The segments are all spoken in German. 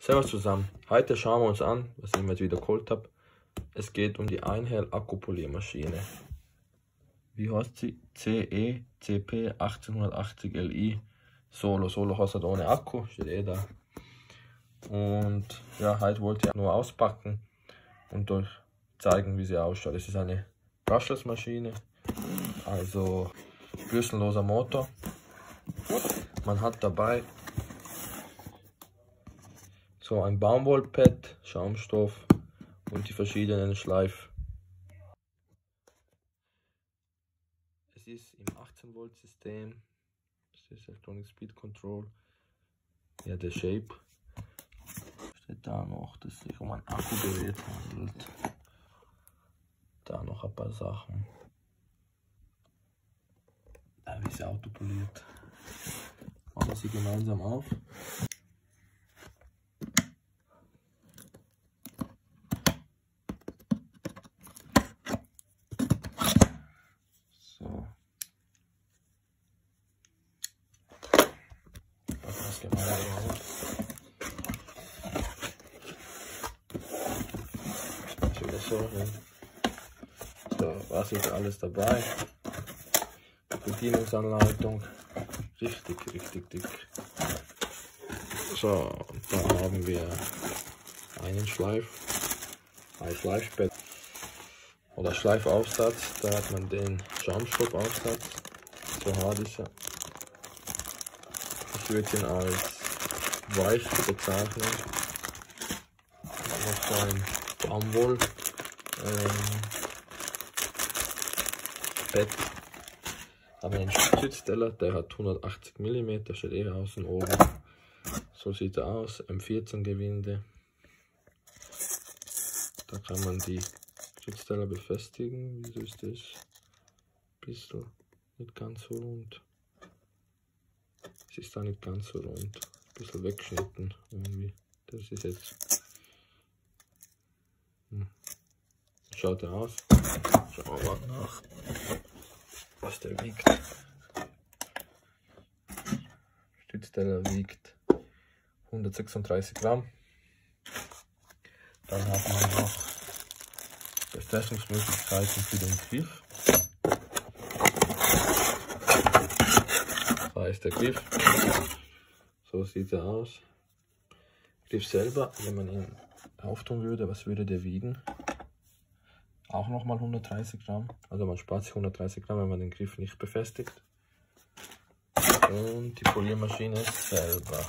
Servus zusammen, heute schauen wir uns an, was ich mir jetzt wieder geholt habe. Es geht um die Einhell Akkupoliermaschine. Wie heißt sie? CE-CP 1880 Li Solo. Solo heißt halt ohne Akku, steht da. Und ja, heute wollte ich nur auspacken und euch zeigen, wie sie ausschaut. Es ist eine Brushless-Maschine, also bürstenloser Motor. Man hat dabei so ein Baumwollpad, Schaumstoff und die verschiedenen Schleif. Es ist im 18 Volt System, das ist Electronic Speed Control. Ja, der Shape steht da noch, dass sich um ein Akkugerät handelt. Da noch ein paar Sachen. Da ist sie autopoliert. Machen wir sie gemeinsam auf. So. Das gemeinsam auf. Das wieder so hin. So, was ist alles dabei? Bedienungsanleitung. Richtig dick. So, da haben wir einen Schleif, ein Schleifbett oder Schleifaufsatz. Da hat man den Schaumstoffaufsatz. So hart ist er. Ich würde ihn als weich bezeichnen. Noch so ein Baumwoll Bett. Haben einen Stützteller, der hat 180 mm, steht außen oben. So sieht er aus, M14 Gewinde. Da kann man die Stützteller befestigen. Wieso ist das? Bisschen nicht ganz so rund. Es ist da nicht ganz so rund. Bisschen weggeschnitten irgendwie. Das ist jetzt. Schaut er aus. Schauen wir mal nach, was der wiegt. Stützteller wiegt 136 Gramm. Dann hat man noch Befestigungsmöglichkeiten für den Griff. Da ist der Griff. So sieht er aus. Griff selber, wenn man ihn auftun würde, was würde der wiegen? Auch nochmal 130 Gramm. Also man spart sich 130 Gramm, wenn man den Griff nicht befestigt. Und die Poliermaschine selber.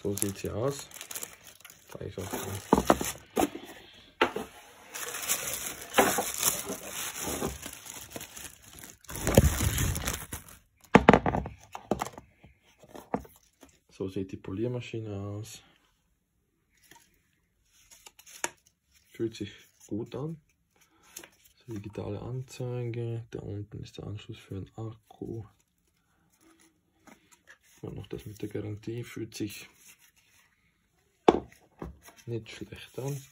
So sieht sie aus. Zeige ich euch mal. So sieht die Poliermaschine aus. Fühlt sich gut an. So, digitale Anzeige. Da unten ist der Anschluss für den Akku. Und noch das mit der Garantie. Fühlt sich nicht schlecht an.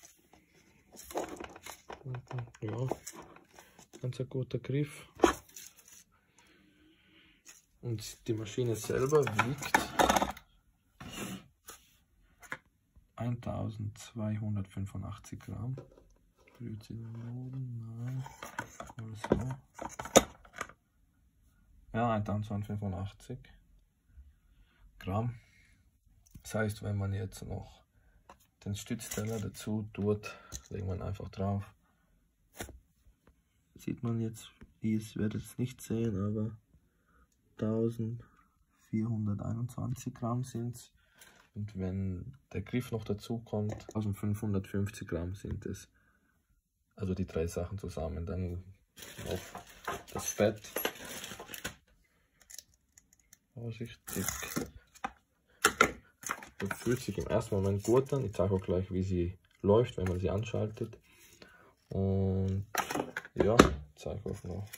Ja, ganz ein guter Griff. Und die Maschine selber wiegt 1285 Gramm. Rührt sie nach oben? Nein. Oder so. Ja, 1285 Gramm. Das heißt, wenn man jetzt noch den Stützteller dazu tut, legt man einfach drauf. Sieht man jetzt, ich werde es nicht sehen, aber 1421 Gramm sind es. Und wenn der Griff noch dazu kommt, 1550 Gramm sind es. Also die drei Sachen zusammen. Dann noch das Fett. Vorsichtig. Das fühlt sich im ersten Moment gut an. Ich zeige auch gleich, wie sie läuft, wenn man sie anschaltet. Und ja, ich zeige auch noch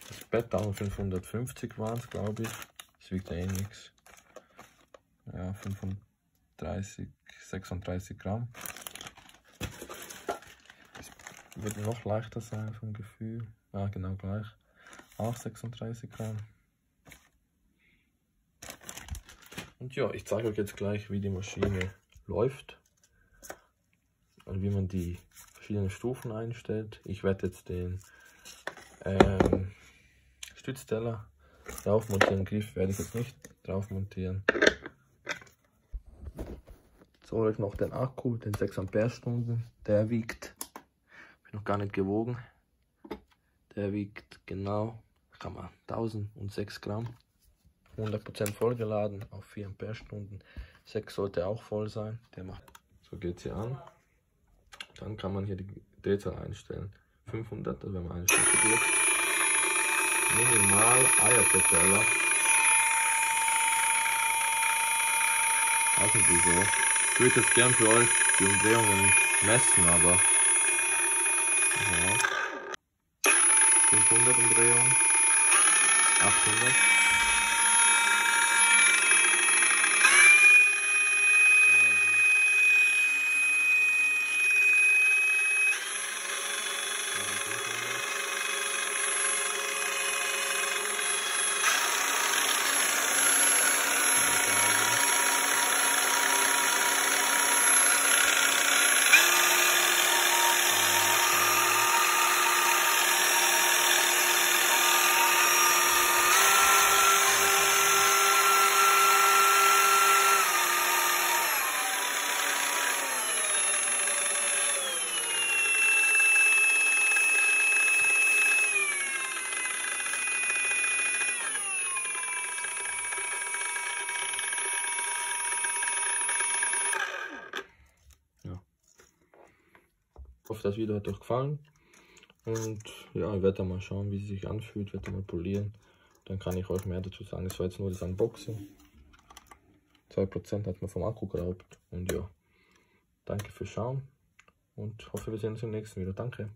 das Bett. 1550 waren es, glaube ich. Das wiegt ja eh nichts. Ja, 36 Gramm. Das wird noch leichter sein vom Gefühl. genau gleich. Auch 36 Gramm. Und ja, ich zeige euch jetzt gleich, wie die Maschine läuft. Und wie man die verschiedenen Stufen einstellt. Ich werde jetzt den Stützteller drauf montieren. Den Griff werde ich jetzt nicht drauf montieren. Jetzt hole ich noch den Akku, den 6 Ampere-Stunden. Der wiegt, habe ich noch gar nicht gewogen. Der wiegt genau 1006 Gramm. 100% vollgeladen auf 4 Ampere-Stunden. 6 sollte auch voll sein. Der macht. So geht sie an. Dann kann man hier die Drehzahl einstellen. 500, also wenn man eine Stufe geht. Minimal Eierverteiler. Auch nicht wieso. Ich würde jetzt gern für euch die Umdrehungen messen, aber ja. 500 Umdrehungen. 800. Ich hoffe, das Video hat euch gefallen und ja, ich werde dann mal schauen, wie sie sich anfühlt, werde mal polieren, dann kann ich euch mehr dazu sagen. Das war jetzt nur das Unboxing. 2% hat man vom Akku geraubt und ja, danke fürs Schauen und hoffe, wir sehen uns im nächsten Video. Danke.